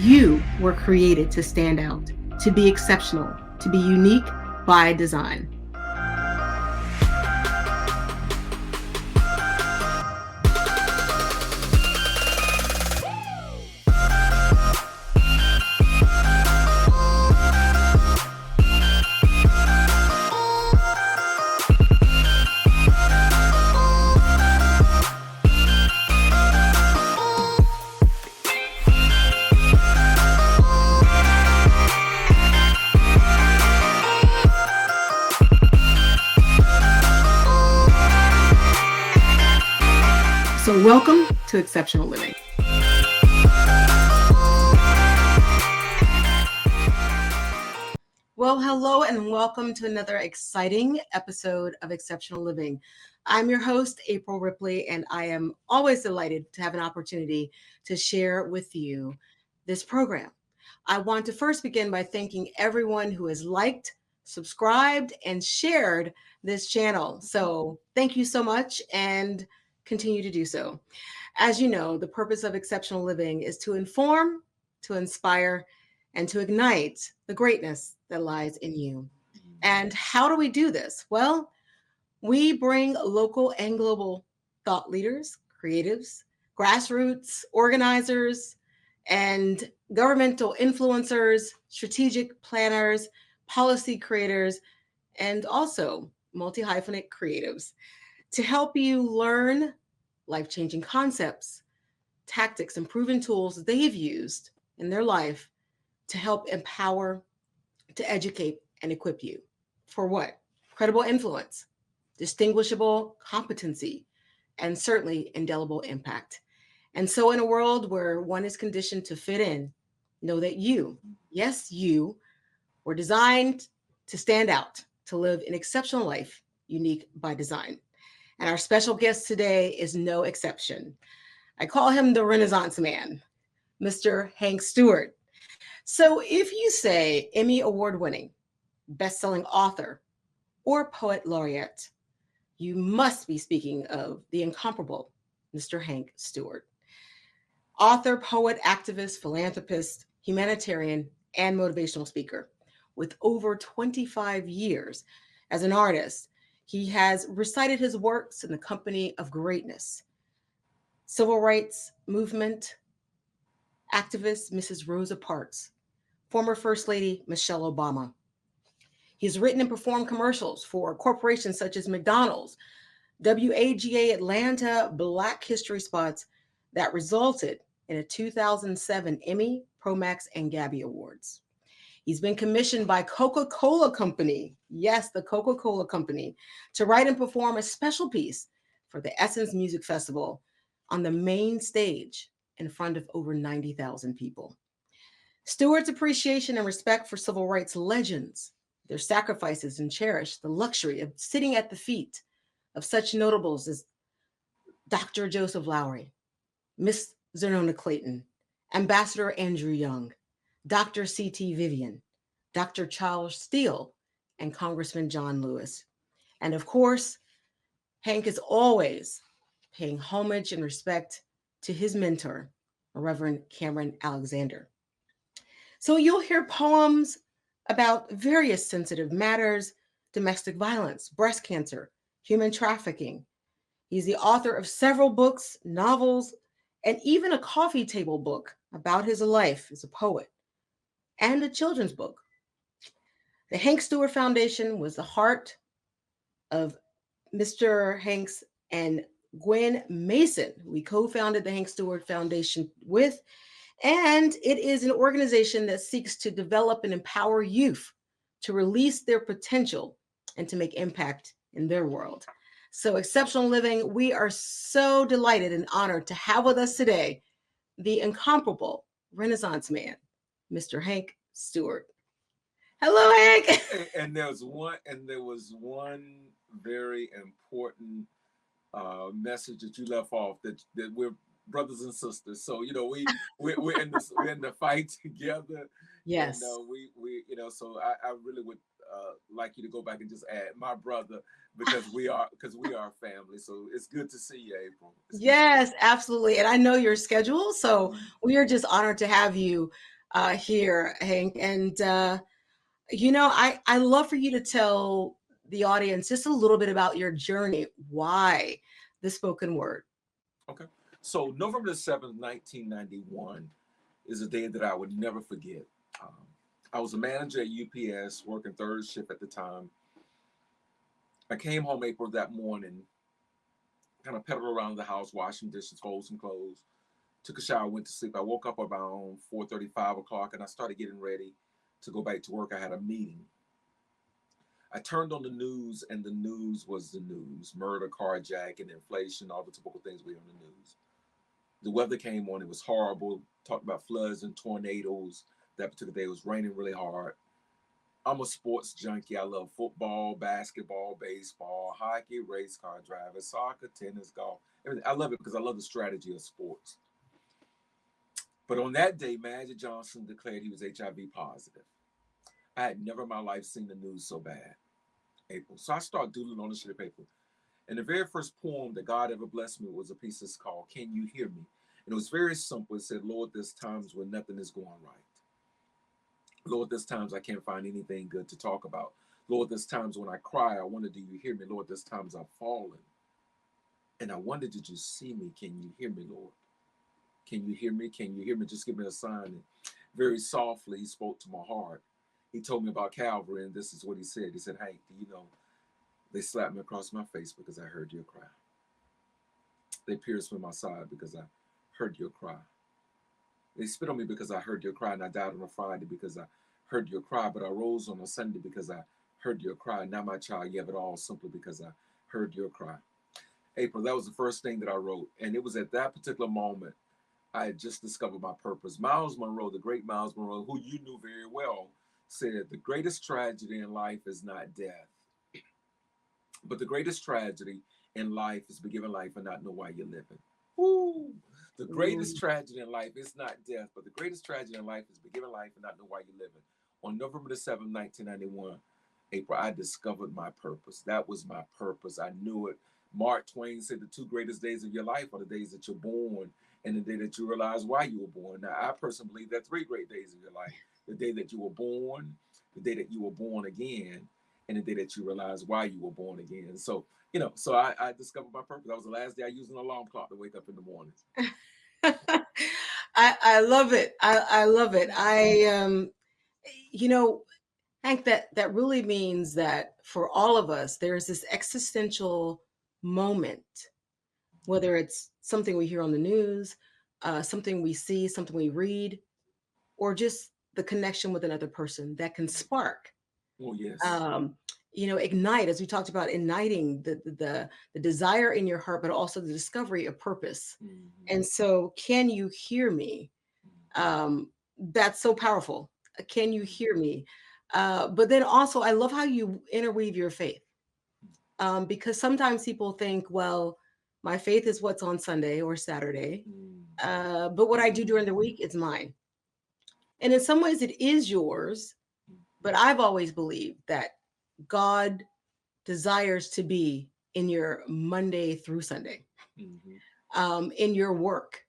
You were created to stand out, to be exceptional, to be unique by design. So welcome to Exceptional Living. Well, hello and welcome to another exciting episode of Exceptional Living. I'm your host, April Ripley, and I am always delighted to have an opportunity to share with you this program. I want to first begin by thanking everyone who has liked, subscribed, and shared this channel. So thank you so much and continue to do so. As you know, the purpose of Exceptional Living is to inform, to inspire, and to ignite the greatness that lies in you. And how do we do this? Well, we bring local and global thought leaders, creatives, grassroots organizers, and governmental influencers, strategic planners, policy creators, and also multi-hyphenate creatives to help you learn life-changing concepts, tactics, and proven tools they've used in their life to help empower, to educate, and equip you. For what? Credible influence, distinguishable competency, and certainly indelible impact. And so in a world where one is conditioned to fit in, know that you, yes, you, were designed to stand out, to live an exceptional life, unique by design. And our special guest today is no exception. I call him the Renaissance Man, Mr. Hank Stewart. So if you say Emmy Award Winning, best-selling author, or poet laureate, you must be speaking of the incomparable Mr. Hank Stewart. Author, poet, activist, philanthropist, humanitarian, and motivational speaker. With over 25 years as an artist, he has recited his works in the company of greatness. Civil rights movement activist Mrs. Rosa Parks, former First Lady Michelle Obama. He's written and performed commercials for corporations such as McDonald's, WAGA Atlanta, Black History spots that resulted in a 2007 Emmy, Promax, and Gabby Awards. He's been commissioned by Coca-Cola Company, yes, the Coca-Cola Company, to write and perform a special piece for the Essence Music Festival on the main stage in front of over 90,000 people. Stewart's appreciation and respect for civil rights legends, their sacrifices, and cherish the luxury of sitting at the feet of such notables as Dr. Joseph Lowery, Miss Zernona Clayton, Ambassador Andrew Young, Dr. C.T. Vivian, Dr. Charles Steele, and Congressman John Lewis. And of course, Hank is always paying homage and respect to his mentor, Reverend Cameron Alexander. So you'll hear poems about various sensitive matters, domestic violence, breast cancer, human trafficking. He's the author of several books, novels, and even a coffee table book about his life as a poet, and a children's book. The Hank Stewart Foundation was the heart of Mr. Hanks and Gwen Mason. We co-founded the Hank Stewart Foundation with, and it is an organization that seeks to develop and empower youth to release their potential and to make impact in their world. So Exceptional Living, we are so delighted and honored to have with us today the incomparable Renaissance man, Mr. Hank Stewart. Hello, Hank. And there was one very important message that you left off, that we're brothers and sisters. So we're in the fight together. Yes. And we so I really would like you to go back and just add my brother, because we are family. So it's good to see you, April. Yes, absolutely. And I know your schedule, so we are just honored to have you here, Hank. And I love for you to tell the audience just a little bit about your journey. Why the spoken word? Okay. So November the 7th, 1991 is a day that I would never forget. Um, I was a manager at UPS, working third shift at the time. I came home April that morning, kind of pedaled around the house, washing dishes, folding some clothes, took a shower, went to sleep. I woke up around 4:30, 5 o'clock, and I started getting ready to go back to work. I had a meeting. I turned on the news, and the news was the news: murder, carjacking, inflation, all the typical things we hear on the news. The weather came on; it was horrible. Talked about floods and tornadoes. That particular day it was raining really hard. I'm a sports junkie. I love football, basketball, baseball, hockey, race car driving, soccer, tennis, golf. Everything. I love it because I love the strategy of sports. But on that day, Magic Johnson declared he was HIV positive. I had never in my life seen the news so bad. April. So I started doodling on the sheet of paper. And the very first poem that God ever blessed me was a piece that's called Can You Hear Me? And it was very simple. It said, Lord, there's times when nothing is going right. Lord, there's times I can't find anything good to talk about. Lord, there's times when I cry, I wonder, do you hear me? Lord, there's times I've fallen. And I wonder, did you see me? Can you hear me, Lord? Can you hear me? Can you hear me? Just give me a sign. And very softly, he spoke to my heart. He told me about Calvary, and this is what he said. He said, Hank, do you know they slapped me across my face because I heard your cry. They pierced me in my side because I heard your cry. They spit on me because I heard your cry, and I died on a Friday because I heard your cry, but I rose on a Sunday because I heard your cry. Now, my child, you have it all simply because I heard your cry. April, that was the first thing that I wrote, and it was at that particular moment I had just discovered my purpose. Miles Monroe, the great Miles Monroe, who you knew very well, said, the greatest tragedy in life is not death, but the greatest tragedy in life is to be given life and not know why you're living. Woo! The greatest Mm. tragedy in life is not death, but the greatest tragedy in life is to be given life and not know why you're living. On November the 7th, 1991, April, I discovered my purpose. That was my purpose. I knew it. Mark Twain said the two greatest days of your life are the days that you're born and the day that you realize why you were born. Now, I personally believe there are three great days of your life: the day that you were born, the day that you were born again, and the day that you realize why you were born again. So, so I discovered my purpose. That was the last day I used an alarm clock to wake up in the mornings. I love it. I love it. You know, Hank, that really means that for all of us, there's this existential moment, whether it's something we hear on the news, something we see, something we read, or just the connection with another person that can spark, Oh, yes. um, ignite, as we talked about, igniting the desire in your heart, but also the discovery of purpose. Mm-hmm. And so, can you hear me? That's so powerful. Can you hear me? But then also, I love how you interweave your faith, because sometimes people think, well, my faith is what's on Sunday or Saturday, Mm-hmm. but what I do during the week is mine. And in some ways, it is yours. But I've always believed that God desires to be in your Monday through Sunday, Mm-hmm. in your work,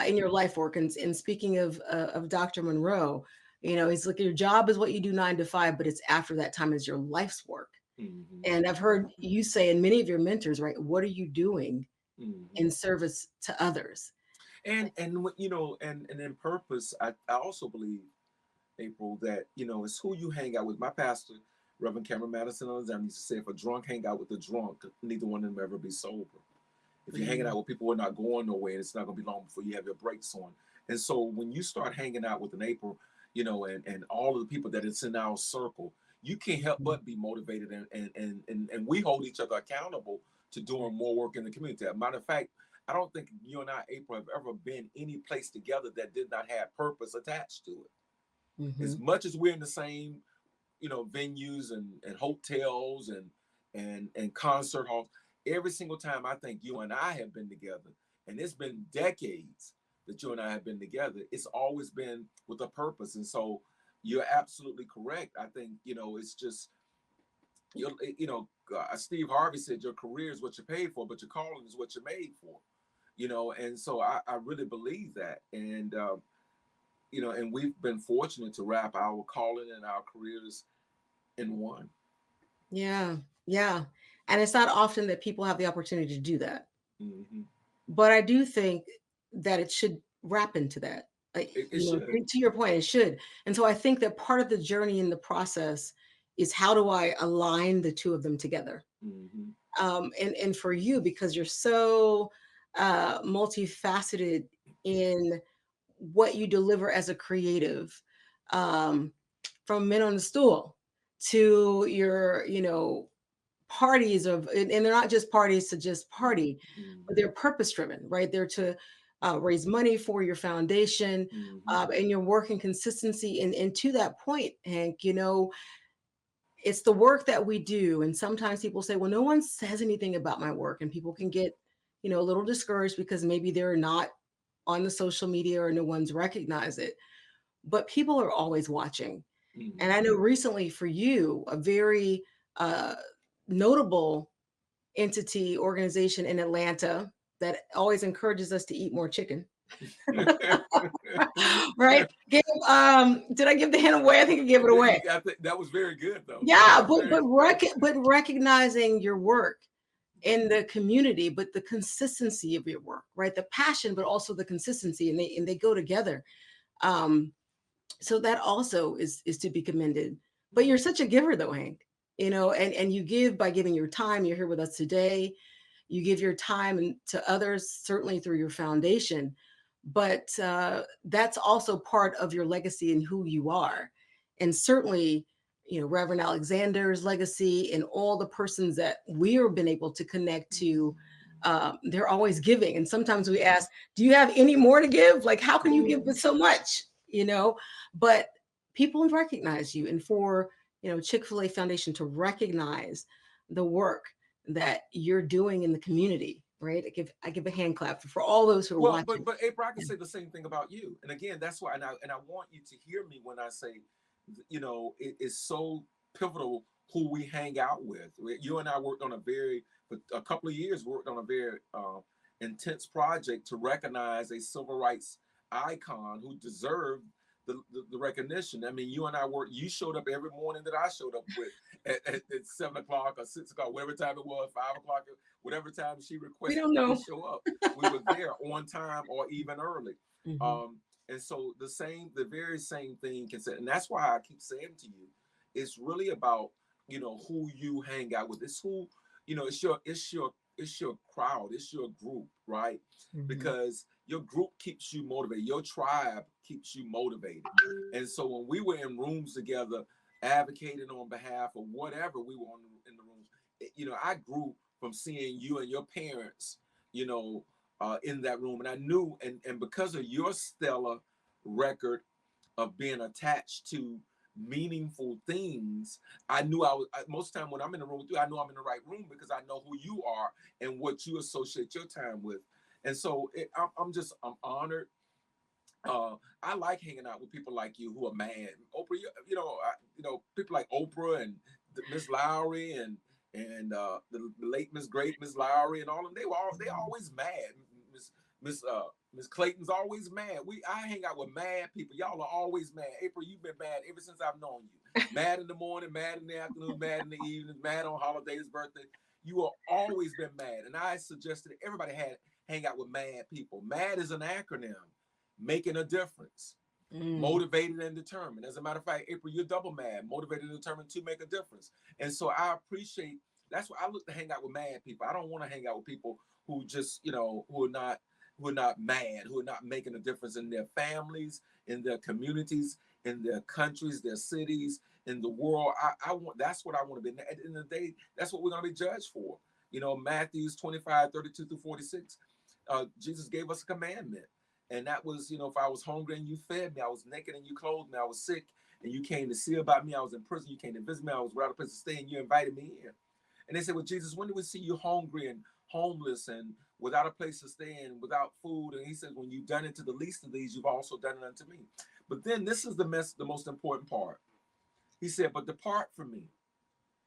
in your life work. And speaking of Dr. Monroe, he's like, your job is what you do 9 to 5, but it's after that time is your life's work. Mm-hmm. And I've heard you say, and many of your mentors, right? What are you doing Mm-hmm. in service to others? And in purpose, I also believe, April, that it's who you hang out with. My pastor, Reverend Cameron Madison Alexander, used to say, if a drunk hang out with a drunk, neither one of them ever be sober. If you're hanging Mm, out with people who are not going nowhere, and it's not going to be long before you have your brakes on. And so when you start hanging out with an April, and all of the people that it's in our circle, you can't help mm, but be motivated, and we hold each other accountable to doing more work in the community. As a matter of fact, I don't think you and I, April, have ever been any place together that did not have purpose attached to it. As mhm. much as we're in the same, venues and hotels and concert halls, every single time I think you and I have been together, and it's been decades that you and I have been together, it's always been with a purpose. And so you're absolutely correct. I think, it's just, Steve Harvey said your career is what you're paid for, but your calling is what you're made for. And so I really believe that. And and we've been fortunate to wrap our calling and our careers in one. Yeah. Yeah. And it's not often that people have the opportunity to do that. Hmm. But I do think that it should wrap into that. Like, It should. to your point, it should. And so I think that part of the journey in the process is how do I align the two of them together? Hmm. And for you, because you're so multifaceted in what you deliver as a creative, um, from Men on the Stool to your, parties and they're not just parties to just party, but Hmm. they're purpose driven, right? They're to raise money for your foundation, Hmm. and your work and consistency. And to that point, Hank, it's the work that we do. And sometimes people say, well, no one says anything about my work. And people can get, a little discouraged because maybe they're not on the social media or no one's recognized it. But people are always watching. And I Hmm. know recently for you, a very uh, notable entity organization in Atlanta that always encourages us to eat more chicken. Right? Did I give the hint away? I think I gave it away. I think that was very good, though. Yeah, That was very good. but recognizing your work in the community, but the consistency of your work, right? The passion, but also the consistency, and they go together. Um, so that also is to be commended. But you're such a giver, though, Hank. And you give by giving your time. You're here with us today. You give your time to others, certainly through your foundation, but that's also part of your legacy and who you are. And certainly, Reverend Alexander's legacy and all the persons that we have been able to connect to, they're always giving. And sometimes we ask, do you have any more to give? Like, how can you give with so much? But people recognize you. And for, Chick-fil-A Foundation to recognize the work that you're doing in the community, right? I give a hand clap for all those who are Well, watching. but April, I can say the same thing about you. And again, that's why, and I want you to hear me when I say, it is so pivotal who we hang out with. You and I worked on for a couple of years, worked on a very intense project to recognize a civil rights icon who deserved the recognition. I mean, you and I worked. You showed up every morning that I showed up with at 7 o'clock or 6 o'clock, whatever time it was, 5 o'clock, whatever time she We requested don't that we know. show up. We were there on time or even early. Mhm. Um, and so the very same thing can say, and that's why I keep saying to you, it's really about who you hang out with. It's who it's your crowd, it's your group, right? Mhm. Because your group keeps you motivated, your tribe keeps you motivated. And so when we were in rooms together, advocating on behalf of whatever we were in the rooms, I grew from seeing you and your parents, you know, in that room, and I knew, and because of your stellar record of being attached to meaningful things, I knew most of the time when I'm in the room with you, I know I'm in the right room because I know who you are and what you associate your time with. And so I'm honored. I like hanging out with people like you who are mad. Oprah, people like Oprah and Miss Lowry and the late Miss Great Miss Lowry and all of them. They always mad. Miss Miss uh Miss Clayton's always mad. I hang out with mad people. Y'all are always mad. April, you've been mad ever since I've known you. Mad in the morning, mad in the afternoon, mad in the evening, mad on holidays, birthday. You have always been mad, and I suggested everybody hang out with mad people. MAD is an acronym, making a difference, Mm. motivated and determined. As a matter of fact, April, you're double mad, motivated and determined to make a difference. And so I appreciate, that's why I look to hang out with mad people. I don't want to hang out with people who just, who are not mad, who are not making a difference in their families, in their communities, in their countries, their cities, in the world. I want, that's what I want to be. At the end of the day, that's what we're going to be judged for. Matthews 25:32-46. Jesus gave us a commandment. And that was, if I was hungry and you fed me, I was naked and you clothed me, I was sick and you came to see about me, I was in prison, you came to visit me, I was without a place to stay and you invited me in. And they said, well, Jesus, when do we see you hungry and homeless and without a place to stay and without food? And he says, when you've done it to the least of these, you've also done it unto me. But then this is the most important part. He said, but depart from me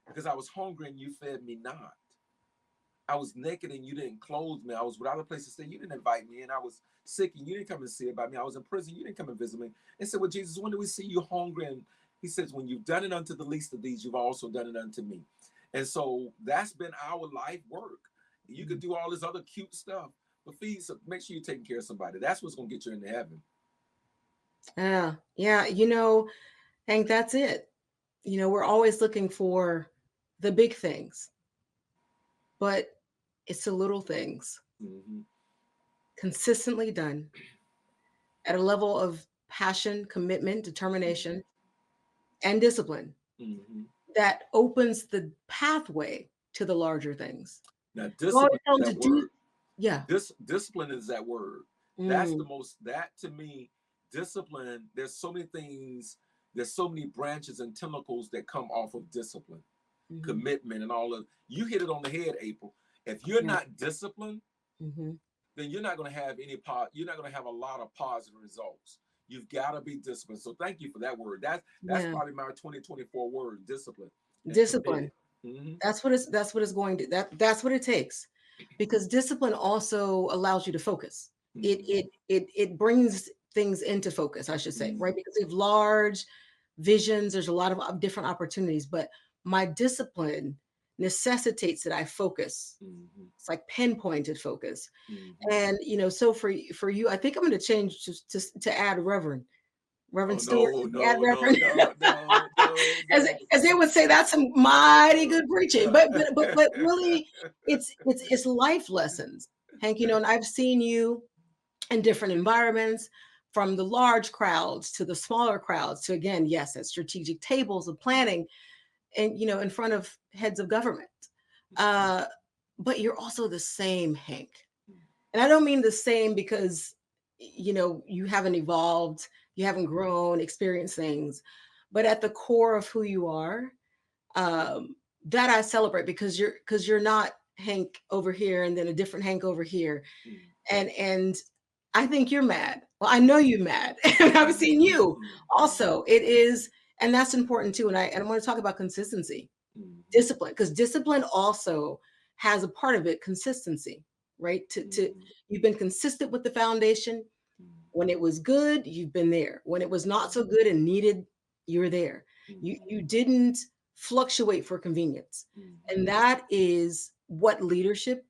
because I was hungry and you fed me not. I was naked and you didn't clothe me. I was without a place to stay. You didn't invite me. And I was sick and you didn't come and see about me. I was in prison. You didn't come and visit me. And said, well, Jesus, when do we see you hungry? And he says, when you've done it unto the least of these, you've also done it unto me. And so that's been our life work. You could do all this other cute stuff, but make sure you're taking care of somebody. That's what's going to get you into heaven. Yeah. Yeah. Hank, that's it. We're always looking for the big things, but it's the little things Mm-hmm. consistently done at a level of passion, commitment, determination, and discipline Mm-hmm. that opens the pathway to the larger things. Now, You always discipline tell is them to that do, word. yeah. Discipline is that word. That's the Mm, most, that to me, discipline, there's so many things, there's so many branches and tentacles that come off of discipline, hmm. commitment, and all of, you hit it on the head, April. If you're Yeah. not disciplined, Hmm. then you're not going to have you're not going to have a lot of positive results. You've got to be disciplined. So thank you for that word. That's Yeah. probably my 2024 word, discipline and Discipline. committed. Mm-hmm. That's what it's going to that's what it takes, because discipline also allows you to focus. It brings things into focus, I should say, Mm-hmm. right? Because we have large visions, there's a lot of different opportunities, but my discipline necessitates that I focus. Mm-hmm. It's like pinpointed focus. Mm-hmm. And so for you, I think I'm going to change to add Reverend Oh Stewart. no, Add no, no, Reverend. no, no, no, As they would say, that's some mighty good preaching. But really, it's life lessons, Hank. And I've seen you in different environments, from the large crowds to the smaller crowds to, again, yes, at strategic tables of planning, and in front of heads of government. Uh, but you're also the same, Hank. And I don't mean the same because you haven't evolved, you haven't grown, experienced things, but at the core of who you are, that I celebrate, because you're not Hank over here and then a different Hank over here. And I think you're mad. Well, I know you're mad. And I've seen you also. It is, and that's important too. And I want to talk about consistency, discipline, because discipline also has a part of it, consistency, right? To You've been consistent with the foundation. When it was good, you've been there. When it was not so good and needed, you're there. You didn't fluctuate for convenience. And that is what leadership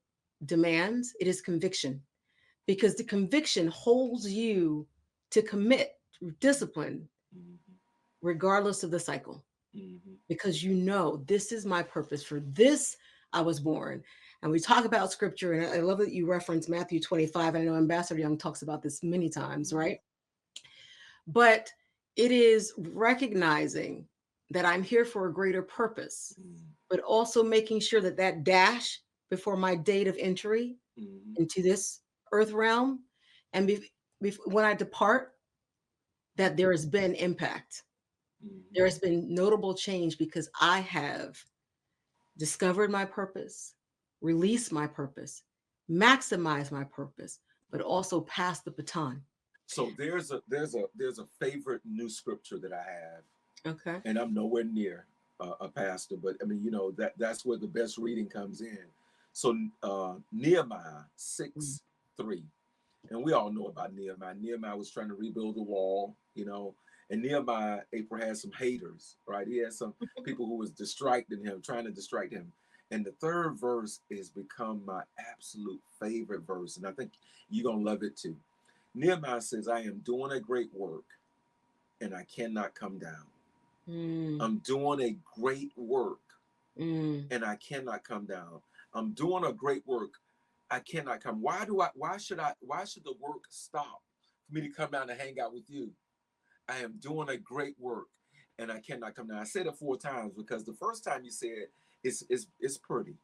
demands. It is conviction, because the conviction holds you to commit through discipline regardless of the cycle, because this is my purpose. For this I was born. And we talk about scripture, and I love that you reference Matthew 25. I know Ambassador Young talks about this many times, right? But it is recognizing that I'm here for a greater purpose, but also making sure that that dash before my date of entry into this earth realm, and when I depart, that there has been impact. There has been notable change, because I have discovered my purpose, released my purpose, maximized my purpose, but also passed the baton. So there's a favorite new scripture that I have, Okay. and I'm nowhere near a pastor, but I mean, that's where the best reading comes in. So Nehemiah Mm. 6:3, and we all know about Nehemiah. Nehemiah was trying to rebuild the wall, and Nehemiah, April, had some haters, right? He had some people who was distracting him, trying to distract him. And the third verse has become my absolute favorite verse, and I think you're gonna love it too. Nehemiah says, I am doing a great work and I cannot come down. Mm. I'm doing a great work Mm. and I cannot come down. I'm doing a great work. I cannot come. Why should the work stop for me to come down and hang out with you? I am doing a great work and I cannot come down. I said it 4 times because the first time you said it's pretty.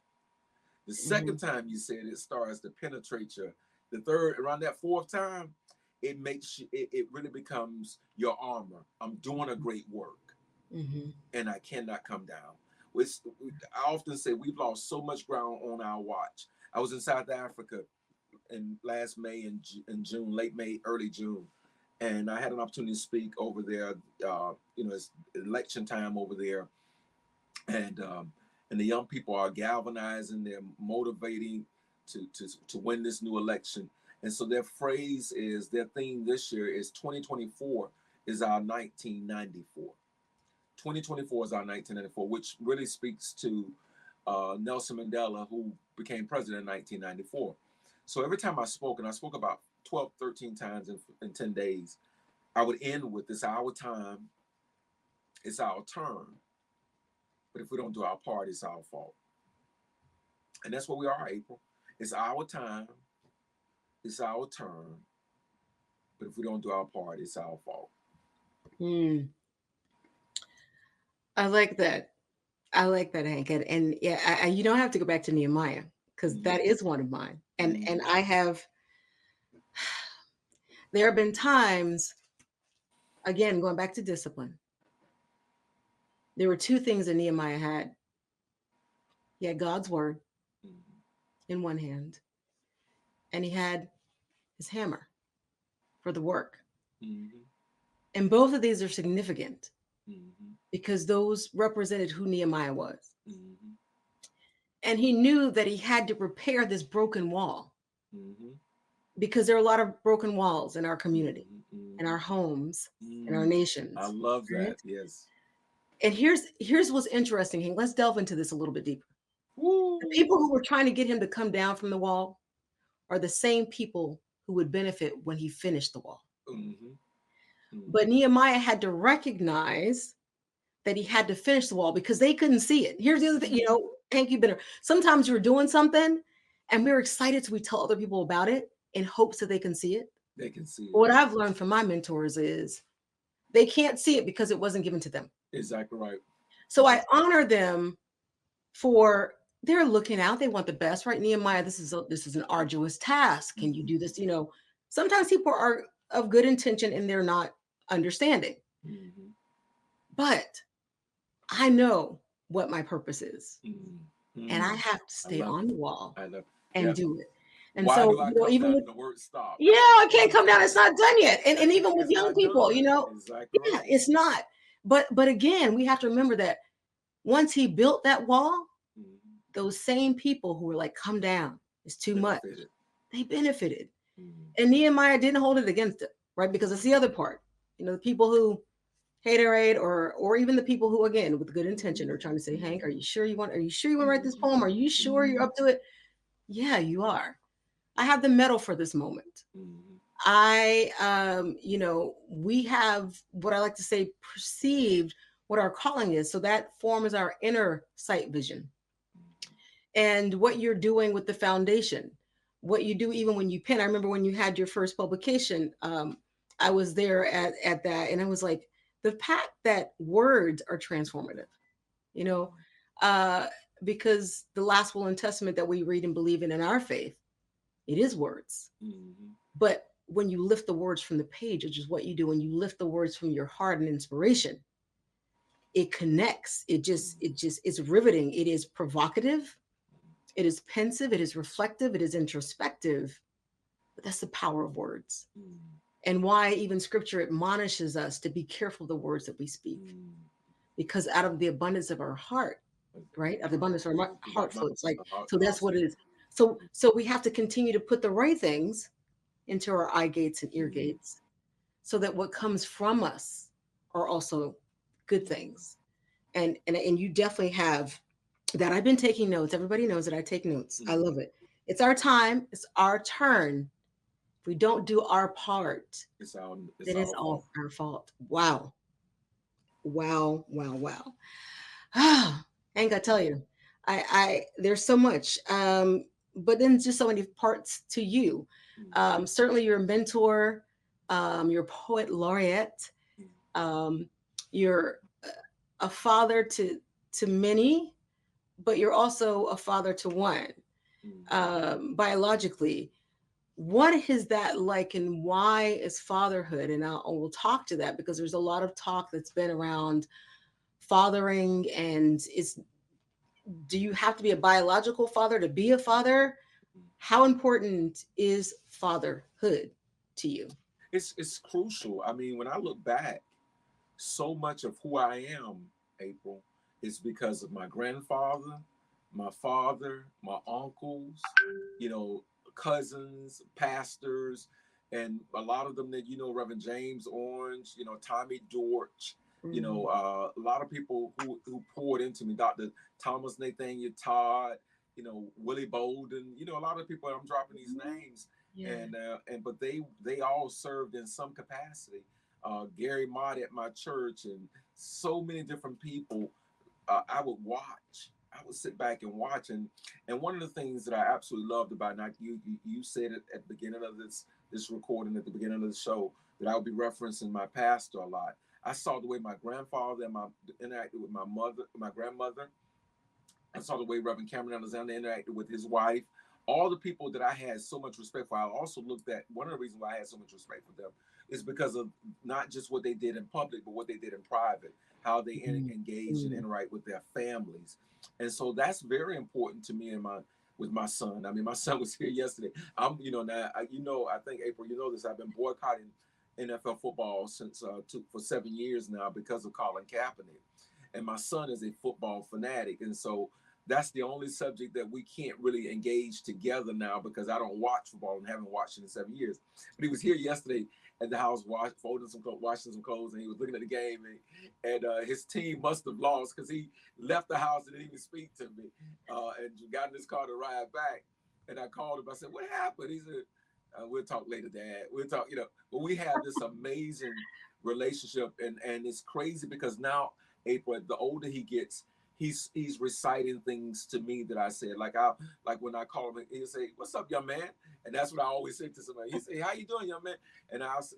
The second Mm. time you said it starts to penetrate you. The third, around that fourth time, it really becomes your armor. I'm doing a great work Mm-hmm. and I cannot come down. I often say we've lost so much ground on our watch. I was in South Africa in last May and June, late May, early June, and I had an opportunity to speak over there. It's election time over there, and and the young people are galvanizing, they're motivating to win this new election. And so their phrase is, their theme this year is 2024 is our 1994. 2024 is our 1994, which really speaks to Nelson Mandela, who became president in 1994. So every time I spoke, and I spoke about 12, 13 times in 10 days, I would end with, it's our time, it's our turn. But if we don't do our part, it's our fault. And that's where we are, April. It's our time, it's our turn. But if we don't do our part, it's our fault. Mm, I like that. I like that, Hank. And yeah, you don't have to go back to Nehemiah because Mm-hmm. that is one of mine. And Mm-hmm. I have, there have been times, again, going back to discipline, there were two things that Nehemiah had. He had God's word Mm-hmm. in one hand, and he had his hammer for the work. Mm-hmm. And both of these are significant Mm-hmm. because those represented who Nehemiah was. Mm-hmm. And he knew that he had to repair this broken wall Mm-hmm. because there are a lot of broken walls in our community, in Mm-hmm. our homes, in our Mm-hmm. I nations. love Right? that. Yes. And here's what's interesting, Hank. Let's delve into this a little bit deeper. The people Woo. who were trying to get him to come down from the wall are the same people who would benefit when he finished the wall. Mm-hmm. But Mm-hmm. Nehemiah had to recognize that he had to finish the wall because they couldn't see it. Here's the other thing, Mm-hmm. Hank, you've been sometimes you're doing something and we're excited so we tell other people about it in hopes that they can see it. They can see But it. what I've learned from my mentors is they can't see it because it wasn't given to them. Exactly right. So I Exactly. honor them for they're looking out. They want the best, right? Nehemiah, this is an arduous task. Can you do Mm-hmm. this? Sometimes people are of good intention and they're not understanding. Mm-hmm. But I know what my purpose is, Mm-hmm. and I Mm-hmm. have to I stay love on it. the wall I love. and Yeah. do it. And Why so, do I come even down? with And the word stop. yeah, I can't come down. It's Exactly. not done yet. And even with It's young not people, done. Exactly yeah, right. it's not. But again, we have to remember that once he built that wall, Mm-hmm. those same people who were like, "Come down, it's too much," Benefited. they benefited. Mm-hmm. And Nehemiah didn't hold it against it, right? Because it's the other part. The people who haterade or even the people who, again, with good intention are trying to say, Hank, Mm-hmm. are you sure you want to write this Mm-hmm. poem? Are you sure you're Mm-hmm. up to it? Yeah, you are. I have the medal for this moment. Mm-hmm. We have what I like to say perceived what our calling is. So that forms our inner sight vision. And what you're doing with the foundation, what you do even when you pen. I remember when you had your first publication, I was there at that, and I was like, the fact that words are transformative, you know, uh, because the last will and testament that we read and believe in our faith, it is words. Mm-hmm. But when you lift the words from the page, which is what you do, when you lift the words from your heart and inspiration, it connects. It's riveting. It is provocative. It is pensive. It is reflective. It is introspective. But that's the power of words. Mm-hmm. And why even scripture admonishes us to be careful of the words that we speak. Mm-hmm. Because out of the abundance of our heart, right? Of the abundance of our heart flows. Like, The heart, so the heart that's what it speaks. is. So we have to continue to put the right things into our eye gates and ear Mm-hmm. gates so that what comes from us are also good things. And you definitely have that. I've been taking notes. Everybody knows that I take notes. I Mm-hmm. love it. It's our time. It's our turn. If we don't do our part, It's then it's our fault. all our fault. Wow. Wow. Wow. Wow. I ain't gonna tell you. I there's so much. But then just so many parts to you. Mm-hmm. Certainly you're a mentor, you're a poet laureate, um, you're a father to many, but you're also a father to one. Mm-hmm. Biologically, what is that like, and why is fatherhood? And we'll talk to that because there's a lot of talk that's been around fathering, and it's do you have to be a biological father to be a father? How important is fatherhood to you? It's crucial. I mean, when I look back, so much of who I am, April, It's because of my grandfather, my father, my uncles, you know, cousins, pastors, and a lot of them that, you know, Reverend James Orange, you know, Tommy Dortch, you Mm. know, a lot of people who poured into me, Dr. Thomas Nathaniel Todd, you know, Willie Bolden, you know, a lot of people. I'm dropping these names, Yeah. and but they all served in some capacity. Gary Mott at my church, and so many different people. I would watch. I would sit back and watch, and one of the things that I absolutely loved about, and you said it at the beginning of this recording, at the beginning of the show, that I would be referencing my pastor a lot. I saw the way my grandfather and my interacted with my mother, my grandmother. I saw the way Reverend Cameron Alexander interacted with his wife. All the people that I had so much respect for. I also looked at, one of the reasons why I had so much respect for them is because of not just what they did in public, but what they did in private, how they Mm. engaged and Mm. interact with their families. And so that's very important to me and my with my son. I mean, my son was here yesterday. I'm, you know, now, you know, I think April, you know this. I've been boycotting NFL football since for 7 years now because of Colin Kaepernick, and my son is a football fanatic, and so that's the only subject that we can't really engage together now because I don't watch football and haven't watched it in 7 years. But he was here yesterday at the house, washing some clothes, and he was looking at the game, and his team must have lost because he left the house and didn't even speak to me, and got in his car to ride back. And I called him. I said, "What happened?" He said, "We'll talk later, Dad. We'll talk." You know, but we have this amazing relationship, and it's crazy because now, April, the older he gets, he's reciting things to me that I said. Like when I call him, he'll say, "What's up, young man?" And that's what I always say to somebody. He say, "How you doing, young man?" And I ask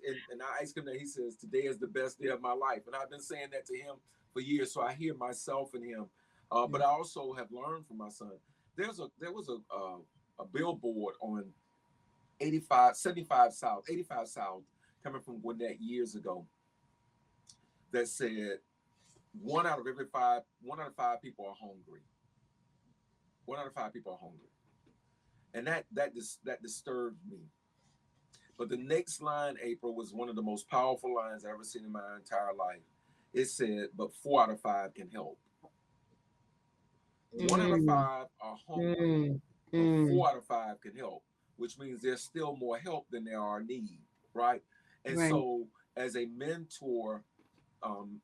him that. He says, "Today is the best day of my life." And I've been saying that to him for years, so I hear myself in him. Yeah. But I also have learned from my son. There was a billboard on 85 75 South 85 South coming from Gwinnett years ago that said one out of five people are hungry. One out of five people are hungry, and that disturbed me. But the next line, April, was one of the most powerful lines I've ever seen in my entire life. It said, "But 4 out of 5 can help. One out of Mm. five are hungry, Mm. but Mm. 4 out of 5 can help," which means there's still more help than there are need, right? And Right. so, as a mentor,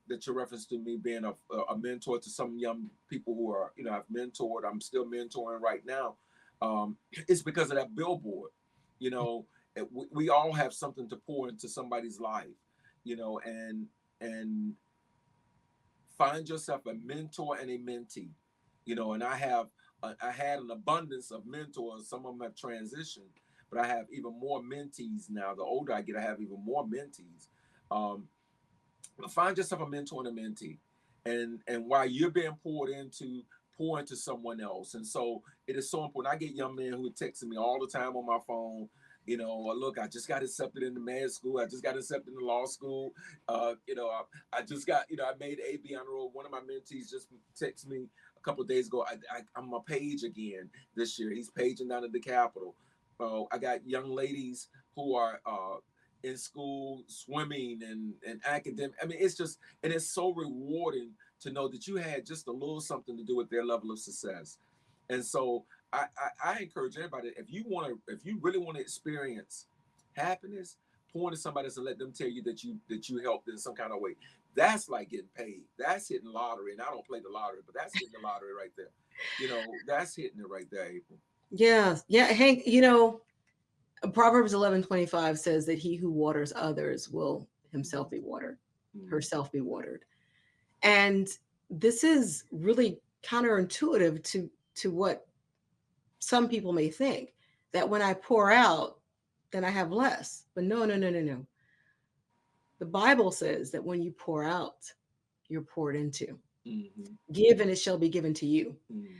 that you referenced to me being a mentor to some young people who are, you know, I've mentored, I'm still mentoring right now. It's because of that billboard. You know, we all have something to pour into somebody's life, you know, and find yourself a mentor and a mentee, you know, and I had an abundance of mentors. Some of them have transitioned, but I have even more mentees now. The older I get, I have even more mentees. Um, find yourself a mentor and a mentee, and while you're being poured into, pour into someone else. And so it is so important. I get young men who are texting me all the time on my phone, you know, look, I just got accepted into med school, I just got accepted into law school, you know, I just got, you know, I made AB honor roll. One of my mentees just texted me a couple of days ago, I'm a page again this year. He's paging down at the Capitol. I got young ladies who are in school, swimming and academic. I mean, it's just, and it's so rewarding to know that you had just a little something to do with their level of success. And so I encourage everybody, if you really want to experience happiness, point to somebody else and let them tell you that you helped in some kind of way. That's like getting paid. That's hitting lottery. And I don't play the lottery, but that's hitting the lottery right there. You know, that's hitting it right there, April. Yeah. Yeah. Hank, you know, Proverbs 11:25 says that he who waters others will himself be watered, Mm-hmm. herself be watered. And this is really counterintuitive to what some people may think, that when I pour out, then I have less. But no, no, no, no, no. The Bible says that when you pour out, you're poured into. Mm-hmm. Give and it shall be given to you. Mm-hmm.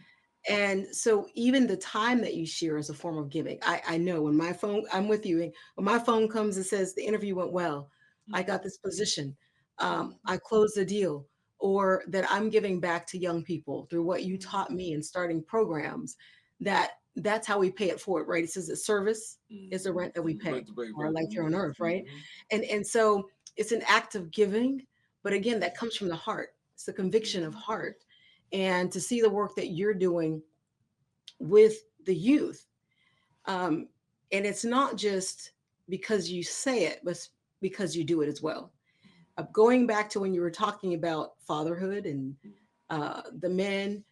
And so even the time that you share is a form of giving. I know when my phone, I'm with you, and when my phone comes and says the interview went well, I got this position, Mm-hmm. I closed the deal, or that I'm giving back to young people through what you taught Mm-hmm. me in starting programs, that's how we pay it forward, right? It says that service is the rent that we Mm-hmm. pay Right, right, for our right. life here on earth, right? Mm-hmm. And so it's an act of giving, but again, that comes from the heart. It's the conviction of Mm-hmm. heart. and to see the work that you're doing with the youth. Um, and it's not just because you say it, but because you do it as well. Going back to when you were talking about fatherhood and the men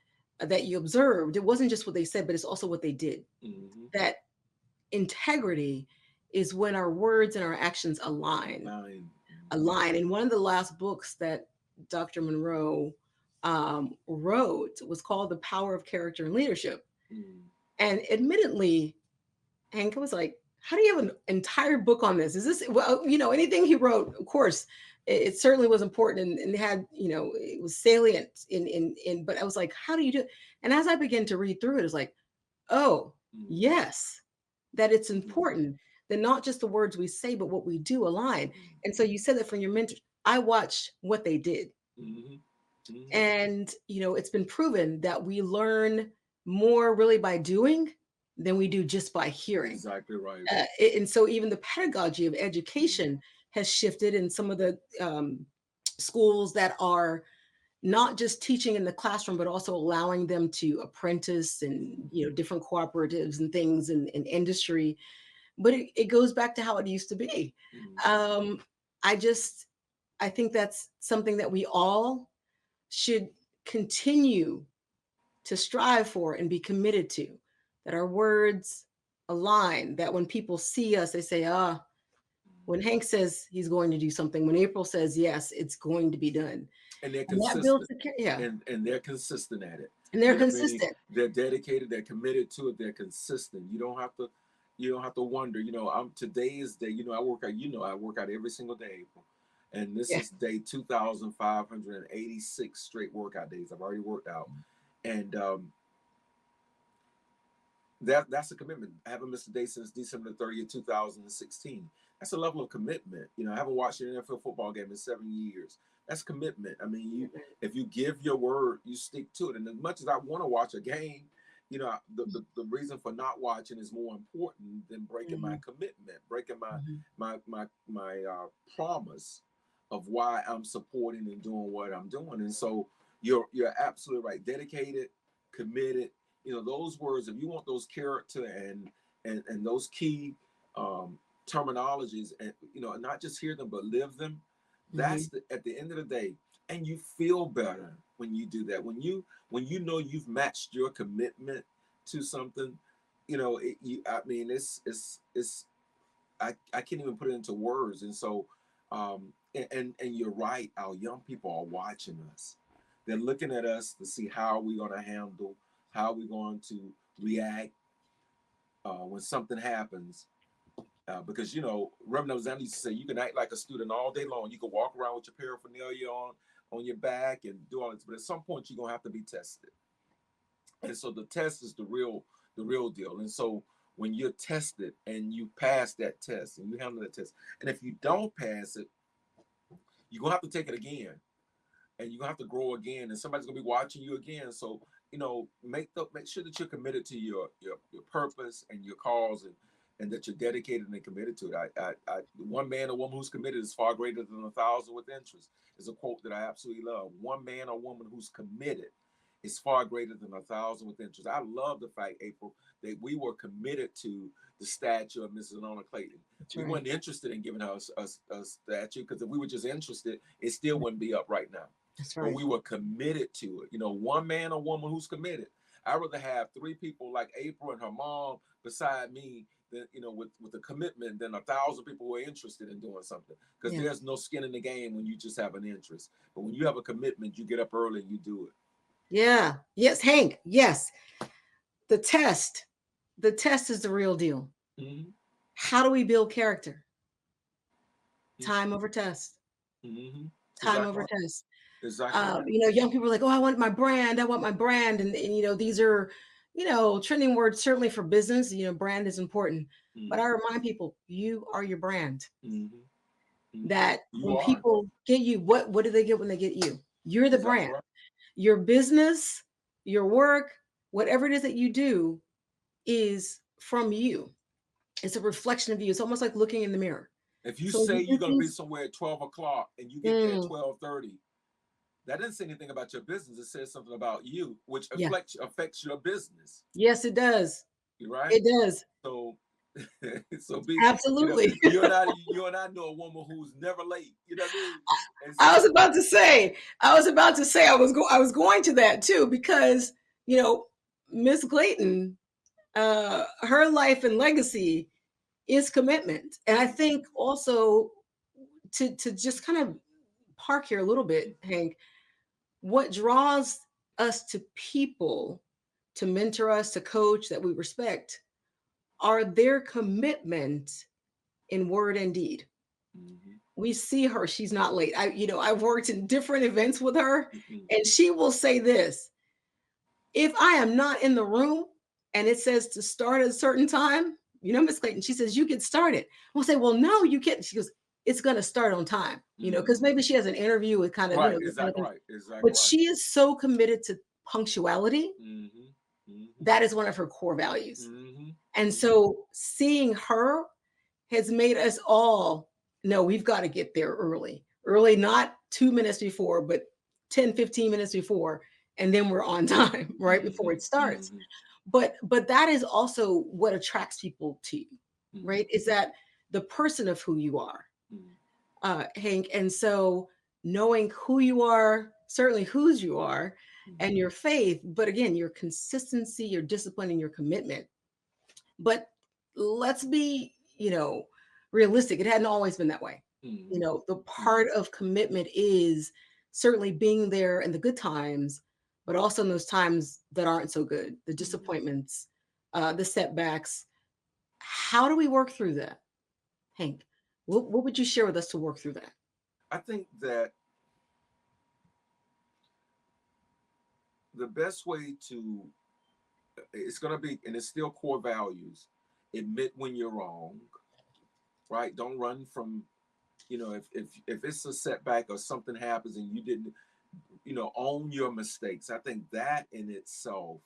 that you observed, it wasn't just what they said, but it's also what they did. Mm-hmm. That integrity is when our words and our actions align. Nine. Align. And one of the last books that Dr. Monroe wrote was called The Power of Character and Leadership. Mm-hmm. And admittedly, Hank was like, how do you have an entire book on this? Is this, well, anything he wrote, of course, it certainly was important and had, it was salient but I was like, how do you do it? And as I began to read through it, it's like, oh, Mm-hmm. yes, that it's Mm-hmm. important that not just the words we say, but what we do align. And so Mm-hmm. you said that from your mentor, I watched what they did. Mm-hmm. Mm-hmm. And, it's been proven that we learn more really by doing than we do just by hearing. Exactly right. And so even the pedagogy of Mm-hmm. education has shifted in some of the schools that are not just teaching in the classroom, but also allowing them to apprentice and, different cooperatives and things in industry. But it goes back to how it used to be. Mm-hmm. Um, I just, I think that's something that we all should continue to strive for and be committed to, that our words align, that when people see us, they say, when Hank says he's going to do something, when April says yes, it's going to be done. And they're And that builds consistent, yeah. and they're consistent at it. And they're Meaning consistent. they're dedicated, they're committed to it, they're consistent. You don't have to wonder. I'm today is day. I work out. I work out every single day, April, and this Yeah. is day 2,586 straight workout days. I've already worked out, and that's a commitment. I haven't missed a day since December 30th, 2016. That's a level of commitment. I haven't watched an NFL football game in 7 years. That's commitment. I mean, if you give your word, you stick to it. And as much as I want to watch a game, the reason for not watching is more important than breaking my Mhm. commitment, breaking my Mhm. promise of why I'm supporting and doing what I'm doing. And so you're absolutely right. Dedicated, committed. Those words. If you want those character and those key terminologies, and not just hear them but live them. Mhm. At the end of the day, and you feel better when you do that. When you know you've matched your commitment to something. I mean, it's I can't even put it into words. And so, and you're right. Our young people are watching us. They're looking at us to see how we're going to handle, how we're going to react when something happens. Because Reverend Alexander used to say, you can act like a student all day long. You can walk around with your paraphernalia on your back and do all this, but at some point you're gonna have to be tested. And so the test is the real deal. And so when you're tested and you pass that test and you handle that test, and if you don't pass it, you're gonna have to take it again, and you're gonna have to grow again, and somebody's gonna be watching you again. So make sure that you're committed to your purpose and your cause, and that you're dedicated and committed to it. One man or woman who's committed is far greater than 1,000 with interest. Is a quote that I absolutely love. One man or woman who's committed is far greater than 1,000 with interest. I love the fact, April, that we were committed to the statue of Mrs. Nona Clayton. That's We right. weren't interested in giving her a statue, because if we were just interested, it still wouldn't be up right now. That's But right. we were committed to it. One man or woman who's committed. I'd rather have three people like April and her mom beside me than with a commitment than 1,000 people who are interested in doing something. Because Yeah. there's no skin in the game when you just have an interest. But when you have a commitment, you get up early and you do it. Yeah. Yes, Hank. Yes. The test. The test is the real deal. Mm-hmm. How do we build character? Time over test. Mm-hmm. Time Exactly over right. test. Exactly right. Young people are like, oh, I want my brand. I want my brand. And these are, trending words certainly for business. Brand is important. But I Mm-hmm. remind people, you are your brand. Mm-hmm. Mm-hmm. That You when are. people get you, what do they get when they get you? You're the Exactly brand. right. Your business, your work, whatever it is that you do is from you. It's a reflection of you. It's almost like looking in the mirror. If you So when say you you're do going to be things, somewhere at 12 o'clock and you get there at mm, 12:30, That didn't say anything about your business. It says something about you, which Yeah. affects your business. Yes, it does. You right? It does. So, so be, Absolutely. you and I know a woman who's never late. You know what I mean? And I was so, about to say, I was going to that too, because, you know, Miss Clayton, her life and legacy is commitment. And I think also to just kind of park here a little bit, Hank, what draws us to people to mentor us, to coach that we respect, are their commitment in word and deed. mhm, We see her, she's not late. I've worked in different events with her, mhm, and she will say this: if I am not in the room and it says to start at a certain time, Miss Clayton, she says, you get started. We'll say, well, no, you can't. She goes, it's going to start on time, because mhm. maybe she has an interview with kind of, Right, the kind of exactly things. right, exactly But right. she is so committed to punctuality. Mhm, mhm, That is one of her core values. mhm, And mhm. so seeing her has made us all know we've got to get there early. Early, not 2 minutes before, but 10, 15 minutes before. And then we're on time, right before Mhm, it starts. mhm, But that is also what attracts people to you, mhm, right? Is that the person of who you are, mhm, Hank. And so knowing who you are, certainly whose you are, mhm, and your faith, but again, your consistency, your discipline, and your commitment. But let's be, realistic. It hadn't always been that way. mhm, The mhm, part of commitment is certainly being there in the good times, but also in those times that aren't so good, the mhm. disappointments, the setbacks. How do we work through that, Hank? What would you share with us to work through that? I think that the best way to it's going to be, and it's still core values: admit when you're wrong, right? Don't run from, if it's a setback or something happens and you didn't, own your mistakes. I think that in itself,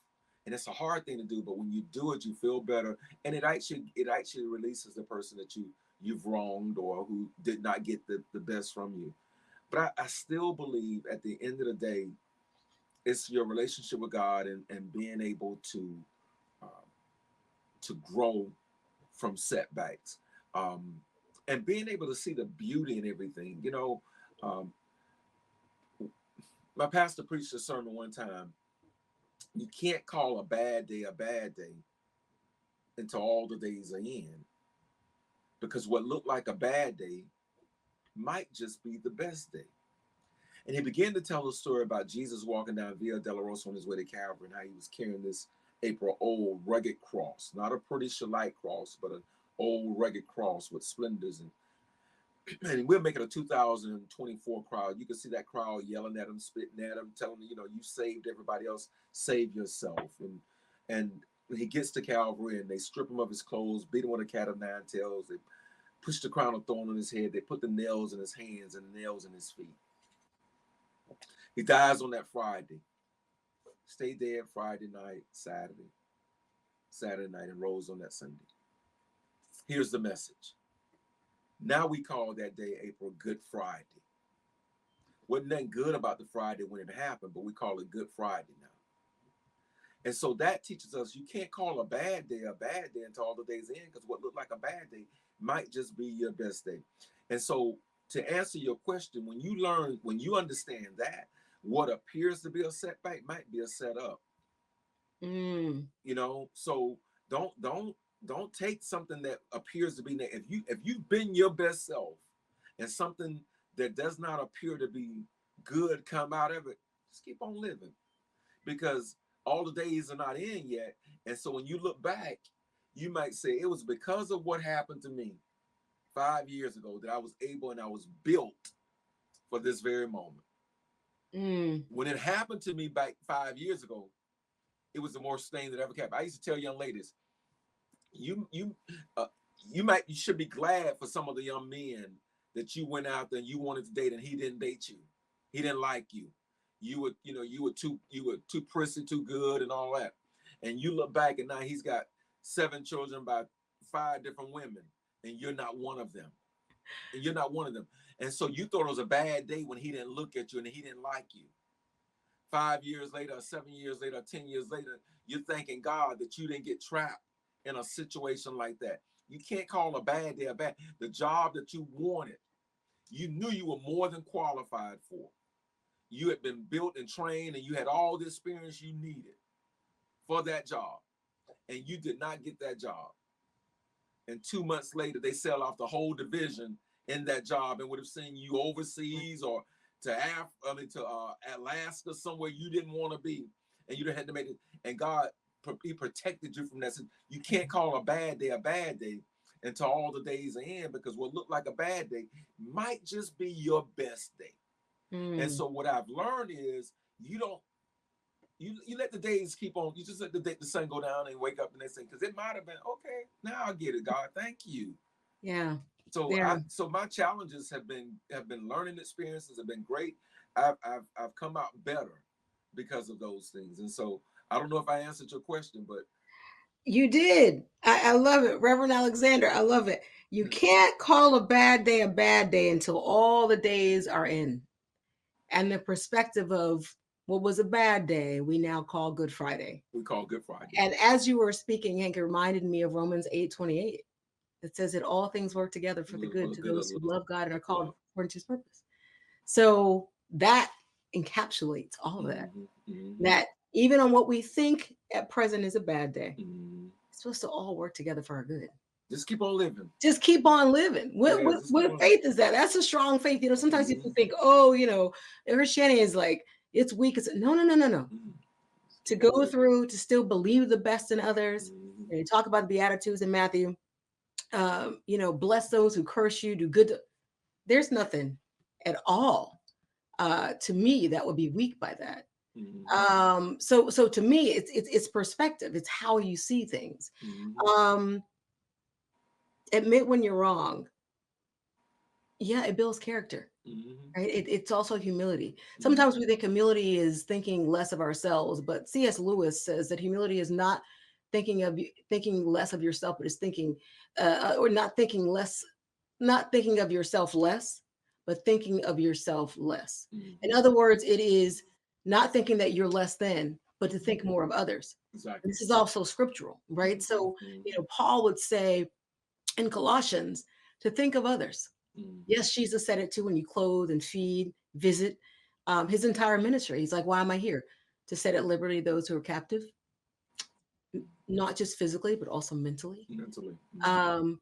and it's a hard thing to do, but when you do it, you feel better, and it actually releases the person that you've wronged or who did not get the best from you. But I still believe at the end of the day, it's your relationship with God, and being able um, to grow from setbacks, um, and being able to see the beauty in everything. Um, my pastor preached a sermon one time. You can't call a bad day until all the days are in, because what looked like a bad day might just be the best day. And he began to tell a story about Jesus walking down Via Dolorosa on his way to Calvary, and how he was carrying this April old rugged cross, not a pretty Shalite cross, but an old rugged cross with splendors. And we're making a 2024 crowd. You can see that crowd yelling at him, spitting at him, telling him, you saved everybody else, save yourself. And he gets to Calvary and they strip him of his clothes, beat him with a cat of nine tails. They push the crown of thorn on his head. They put the nails in his hands and the nails in his feet. He dies on that Friday. Stayed dead Friday night, Saturday night, and rose on that Sunday. Here's the message. Now we call that day April Good Friday. Wasn't nothing good about the Friday when it happened, but we call it Good Friday now. And so that teaches us you can't call a bad day until all the days end, because what looked like a bad day might just be your best day. And so, to answer your question, when you understand that what appears to be a setback might be a setup. Mm, So don't take something that appears to be if you've been your best self, and something that does not appear to be good come out of it, just keep on living, because all the days are not in yet. And so when you look back, you might say it was because of what happened to me 5 years ago that I was able and I was built for this very moment. mm. When it happened to me back 5 years ago, it was the worst thing that ever happened. I used to tell young ladies, you you uh, you should be glad for some of the young men that you went out there and you wanted to date and he didn't date you. He didn't like you. You were too prissy, too good, and all that. And you look back and now he's got 7 children by 5 different women, and you're not one of them. And you're not one of them. And so you thought it was a bad day when he didn't look at you and he didn't like you. 5 years later, or 7 years later, or 10 years later, you're thanking God that you didn't get trapped in a situation like that. You can't call a bad day a bad. The job that you wanted, you knew you were more than qualified for. You had been built and trained, and you had all the experience you needed for that job, and you did not get that job. And 2 months later, they sell off the whole division in that job and would have sent you overseas or to Alaska, somewhere you didn't want to be, and you had to make it. And God, He protected you from that. So you can't call a bad day until all the days are in, because what looked like a bad day might just be your best day. And so what I've learned is you don't you let the days keep on. You just let the sun go down and wake up the next day, because it might have been okay. Now I get it, God. Thank you. Yeah. So Yeah. so my challenges have been learning experiences, have been great. I've come out better because of those things. And so I don't know if I answered your question, but You did. I love it. Reverend Alexander, I love it. You can't call a bad day until all the days are in. And the perspective of what was a bad day, we now call Good Friday. we call Good Friday. And as you were speaking, Hank, it reminded me of Romans 8:28. It says that all things work together for the good to Good those who love God and are called love. according to his purpose. So that encapsulates all of that. That even on what we think at present is a bad day, it's supposed to all work together for our good. Just keep on living. Just keep on living. What, Yeah, what, just keep what on. faith is that? That's a strong faith. Sometimes people think, oh, Christianity is like, it's weak. It's no, no, no, no, no. To go through, to still believe the best in others. And you talk about the Beatitudes in Matthew. Bless those who curse you, do good. There's nothing at all to me that would be weak by that. So to me, it's perspective. It's how you see things. Admit when you're wrong. Yeah, it builds character. Right? It's also humility. Sometimes we think humility is thinking less of ourselves, but C.S. Lewis says that humility is not thinking less of yourself, but is thinking or not thinking of yourself less, but thinking of yourself less. In other words, it is not thinking that you're less than, but to think more of others. Exactly. This is also scriptural, right? So, Paul would say in Colossians to think of others. Yes, Jesus said it too, when you clothe and feed, visit. His entire ministry, he's like, why am I here? To set at liberty those who are captive, not just physically, but also mentally. To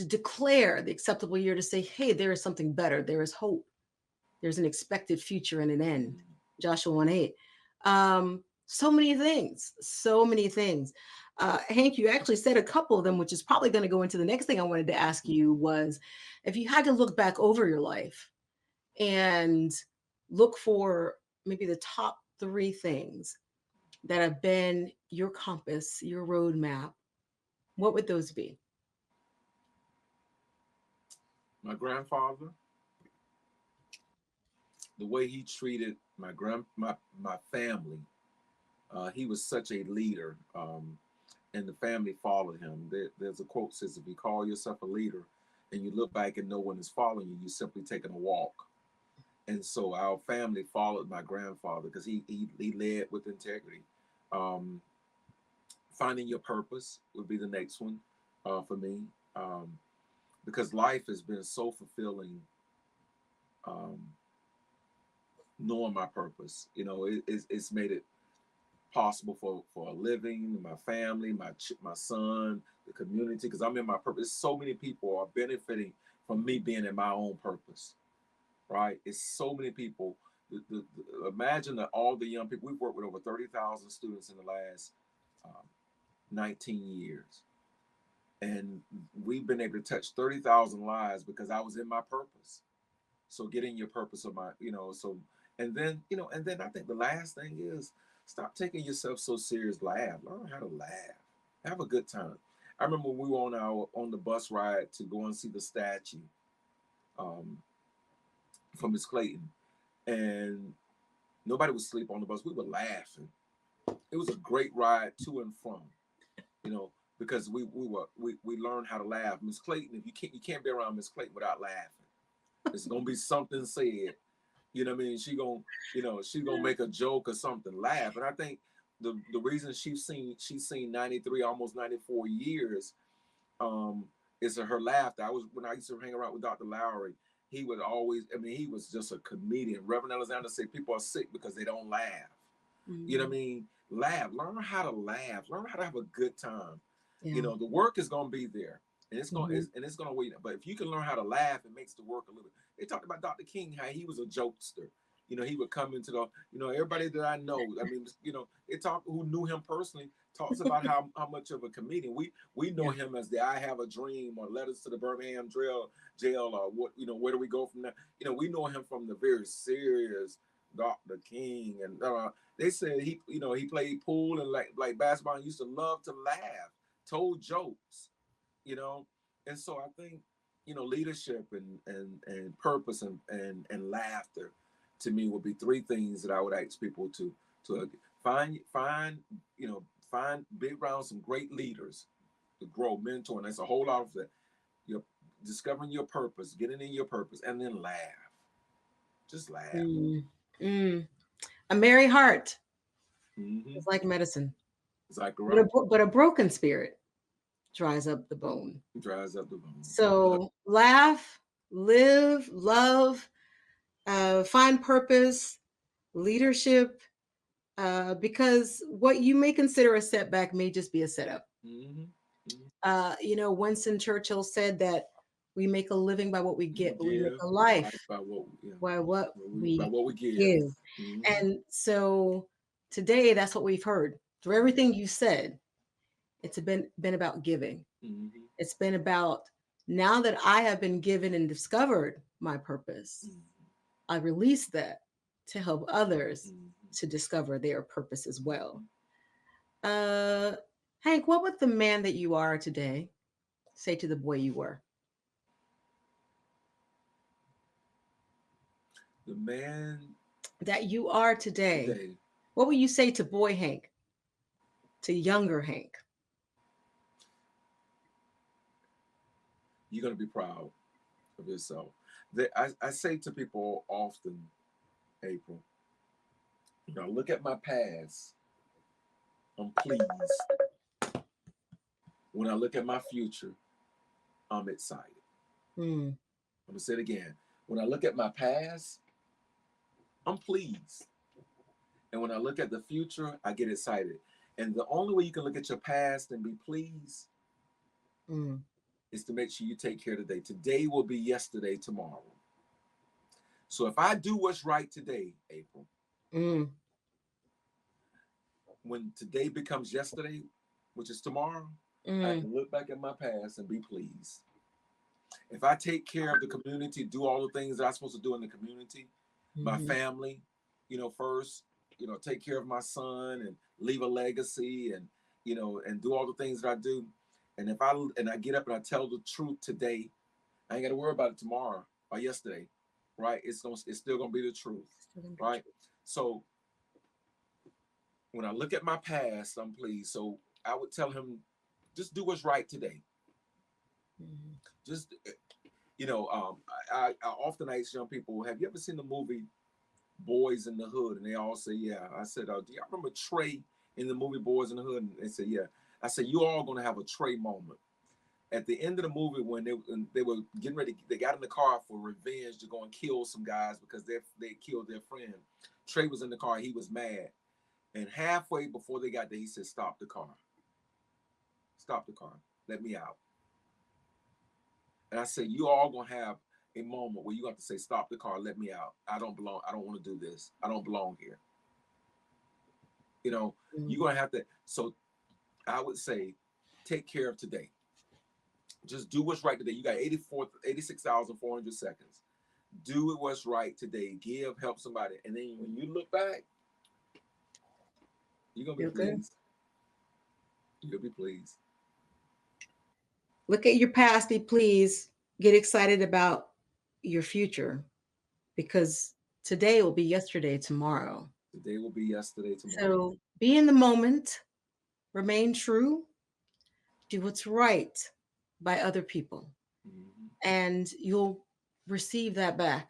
declare the acceptable year, to say, hey, there is something better. There is hope. There's an expected future and an end. Joshua 1:8. So many things, so many things. Hank, you actually said a couple of them, which is probably going to go into the next thing I wanted to ask you was, if you had to look back over your life and look for maybe the top 3 things that have been your compass, your roadmap, what would those be? My grandfather, the way he treated my family, he was such a leader, and the family followed him. There's a quote that says, "If you call yourself a leader, and you look back and no one is following you, you're simply taking a walk." And so our family followed my grandfather because he led with integrity. Um, Finding your purpose would be the next one for me, because life has been so fulfilling. Um, Knowing my purpose, it's made it possible for a living, my family, my son, the community, because I'm in my purpose. So many people are benefiting from me being in my own purpose, right? It's so many people. Imagine that all the young people, we've worked with over 30,000 students in the last 19 years. And we've been able to touch 30,000 lives because I was in my purpose. So getting your purpose of my, and then, I think the last thing is stop taking yourself so serious. Laugh, learn how to laugh, have a good time. I remember when we were on the bus ride to go and see the statue from Miss Clayton, and nobody would sleep on the bus. We were laughing. It was a great ride to and from. because we learned how to laugh. Miss Clayton, if you can't be around Miss Clayton without laughing. It's gonna be something said. You know what I mean? She's gonna make a joke or something, laugh. And I think the reason she's seen 93, almost 94 years, um, is her laughter. When I used to hang around with Dr. Lowry, he would always, I mean, he was just a comedian. Reverend Alexander said people are sick because they don't laugh. You know what I Mm, mean? Laugh. Learn how to laugh. Learn how to have a good time. yeah. The work is gonna be there. Hmm. And it's gonna wait. But if you can learn how to laugh, it makes the work a little. They talked about Dr. King, how he was a jokester. He would come into everybody that I know. I mean, they talk who knew him personally talks about how much of a comedian we know Yeah. him as the I Have a Dream or Letters to the Birmingham Jail or what where do we go from there? We know him from the very serious Dr. King, and they said he played pool and like basketball and used to love to laugh, told jokes, you know. And so I think leadership and purpose and laughter to me would be three things that I would ask people to find find be around some great leaders to grow, mentor, and that's a whole lot of that. You're discovering your purpose, getting in your purpose, and then laugh. Just laugh. Mm, mm. A merry heart Mm-hmm. is like medicine, Exactly but right. but a broken spirit dries up the bone. Dries up the bone. So laugh, live, love, find purpose, leadership, because what you may consider a setback may just be a setup. Mm-hmm. Mm-hmm. Winston Churchill said that we make a living by what we We get, but we make give a life life by what yeah, by what by we what we give. give. Mm-hmm. And so today, that's what we've heard. Through everything you said, it's been about giving. Mm-hmm. It's been about now that I have been given and discovered my purpose, I release that to help others Mm-hmm. to discover their purpose as well. Mm-hmm. Uh, Hank, what would the man that you are today say to the boy you were? The man That you are today. today, What would you say to boy Hank, to younger Hank? you're gonna be proud of yourself. I say to people often, April, look at my past, I'm pleased. When I look at my future, I'm excited. Mm, I'm gonna say it again. When I look at my past, I'm pleased. And when I look at the future, I get excited. And the only way you can look at your past and be pleased mm, is to make sure you take care of today. Today will be yesterday tomorrow. So if I do what's right today, April, mm, when today becomes yesterday, which is tomorrow, I mm, can look back at my past and be pleased. If I take care of the community, do all the things that I'm supposed to do in the community, my mhm. family, first, take care of my son and leave a legacy and do all the things that I do. And if I get up and I tell the truth today, I ain't got to worry about it tomorrow or yesterday, right? It's still gonna be the truth, Still gonna be right? So when I look at my past, I'm pleased. So I would tell him, just do what's right today. true. Mhm. Just I often ask young people, have you ever seen the movie Boys in the Hood? And they all say, yeah. I said, do y'all remember Trey in the movie Boys in the Hood? And they said, yeah. I said, you all gonna have a Trey moment. At the end of the movie, when they were getting ready, they got in the car for revenge to go and kill some guys because they killed their friend. Trey was in the car, he was mad. And halfway before they got there, he said, stop the car. Stop the car. Let me out. And I said, you all gonna have a moment where you have to say, stop the car, let me out. I don't belong. I don't want to do this. I don't belong here. You know, Mm. you're gonna have to. So I would say, take care of today. Just do what's right today. You got 86,400 seconds. Do it what's right today. Give, help somebody. And then when you look back, you're gonna be Feel good. pleased. You'll be pleased. Look at your past, be pleased. Get excited about your future because today will be yesterday tomorrow. Today will be yesterday tomorrow. So be in the moment, remain true, do what's right by other people, Mm-hmm. and you'll receive that back.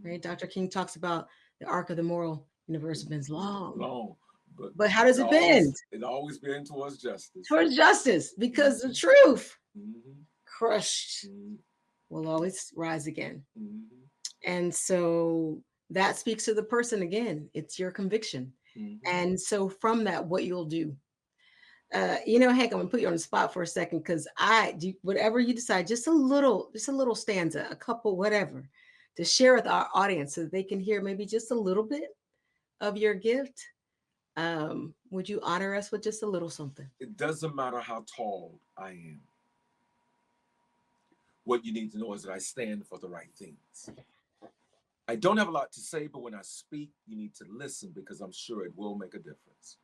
Right? Mm-hmm. Dr. King talks about the arc of the moral universe bends long, Long, but but how does it bend? it always been towards justice. Towards justice, because the Mm-hmm. truth Mm-hmm. crushed Mm-hmm. will always rise again. Mm-hmm. And so that speaks to the person again. It's your conviction. Mm-hmm. And so from that, what you'll do. Hank, I'm gonna put you on the spot for a second because I do whatever you decide, just a little stanza, a couple, whatever, to share with our audience so that they can hear maybe just a little bit of your gift. Would you honor us with just a little something? It doesn't matter how tall I am. What you need to know is that I stand for the right things. I don't have a lot to say, but when I speak, you need to listen because I'm sure it will make a difference.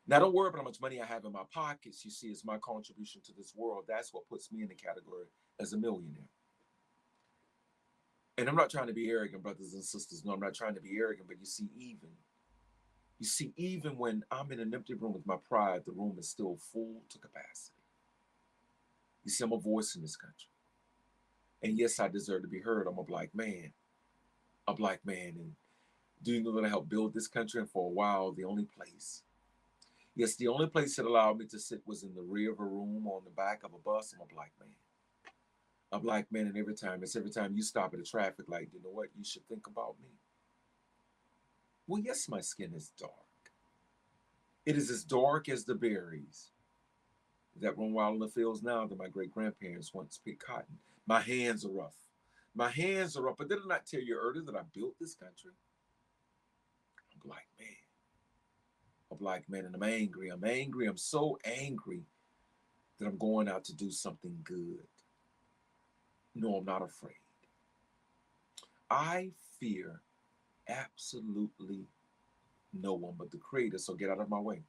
Now, don't worry about how much money I have in my pockets. You see, it's my contribution to this world. That's what puts me in the category as a millionaire. And I'm not trying to be arrogant, brothers and sisters. No, I'm not trying to be arrogant, but even when I'm in an empty room with my pride, the room is still full to capacity. You see, I'm a voice in this country. And yes, I deserve to be heard. I'm a black man. And do you know that I helped build this country? And for a while, the only place that allowed me to sit was in the rear of a room or on the back of a bus. I'm a black man. A black man, and every time you stop at a traffic light, you know what? You should think about me. Well, yes, my skin is dark. It is as dark as the berries that run wild in the fields now that my great grandparents once picked cotton. My hands are rough. My hands are rough. But did I not tell you earlier that I built this country? I'm a black man. A black man, and I'm angry. I'm angry. I'm so angry that I'm going out to do something good. No, I'm not afraid. I fear absolutely no one but the creator. So get out of my way.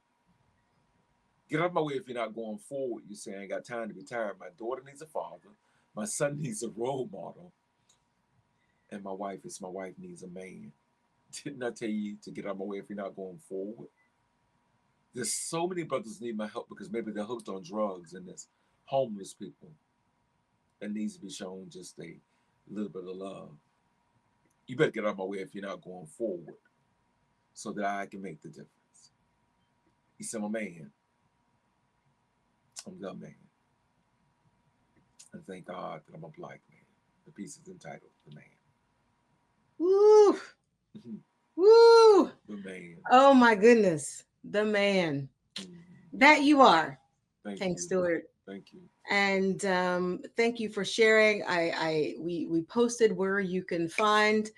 Get out of my way if you're not going forward. You say, I ain't got time to be tired. My daughter needs a father. My son needs a role model. And my wife needs a man. Didn't I tell you to get out of my way if you're not going forward? There's so many brothers need my help because maybe they're hooked on drugs, and there's homeless people that needs to be shown just a little bit of love. You better get out of my way if you're not going forward so that I can make the difference. He said, I'm a man. I'm the man. And thank God that I'm a black man. The piece is entitled The Man. Woo, woo. The man. Oh my goodness, the man Mhm. that you are, Thank Hank you. Stewart. Thank you. And thank you for sharing. We posted where you can find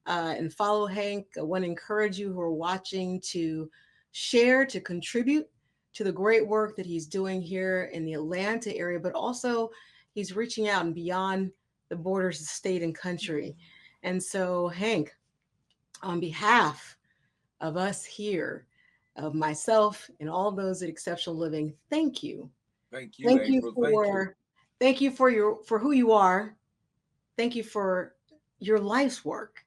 and follow Hank. I want to encourage you who are watching to share, to contribute to the great work that he's doing here in the Atlanta area, but also he's reaching out and beyond the borders of state and country. And so, Hank, on behalf of us here, of myself and all those at Exceptional Living, thank you. Thank you, Thank you April. Thank you. for thank you for your for who you are. Thank you for your life's work.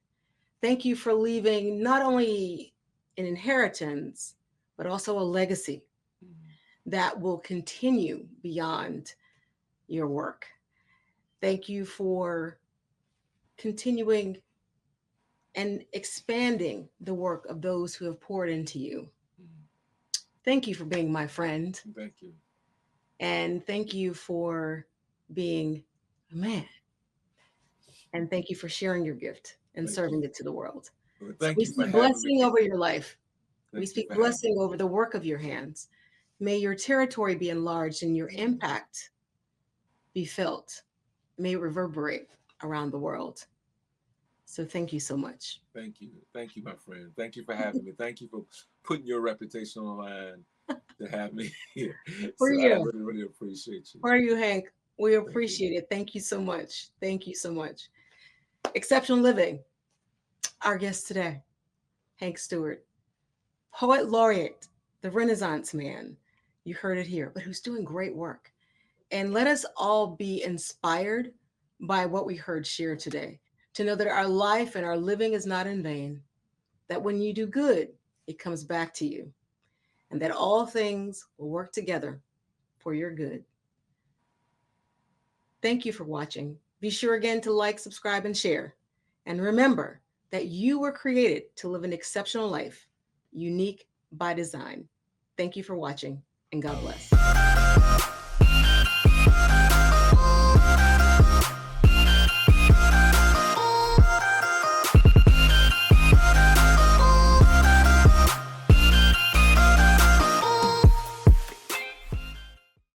Thank you for leaving not only an inheritance, but also a legacy Mhm. that will continue beyond your work. Thank you for continuing and expanding the work of those who have poured into you. Mhm. Thank you for being my friend. Thank you. And thank you for being a man. And thank you for sharing your gift and Thank you. serving it to the world. Well, So thank we you for speak having me. blessing over your life. We Thank you speak for having blessing me. over the work of your hands. May your territory be enlarged and your Mhm. impact be felt. May it reverberate around the world. So thank you so much. Thank you. Thank you, my friend. Thank you for having me. Thank you for putting your reputation on the line to have me here. For So I you, really, really appreciate you. for you, Hank. We Thank you. appreciate it. Thank you so much. Thank you so much. Exceptional Living, our guest today, Hank Stewart, poet laureate, the Renaissance man. You heard it here, but who's doing great work. And let us all be inspired by what we heard shared today to know that our life and our living is not in vain, that when you do good, it comes back to you, and that all things will work together for your good. Thank you for watching. Be sure again to like, subscribe, and share. And remember that you were created to live an exceptional life, unique by design. Thank you for watching, and God bless.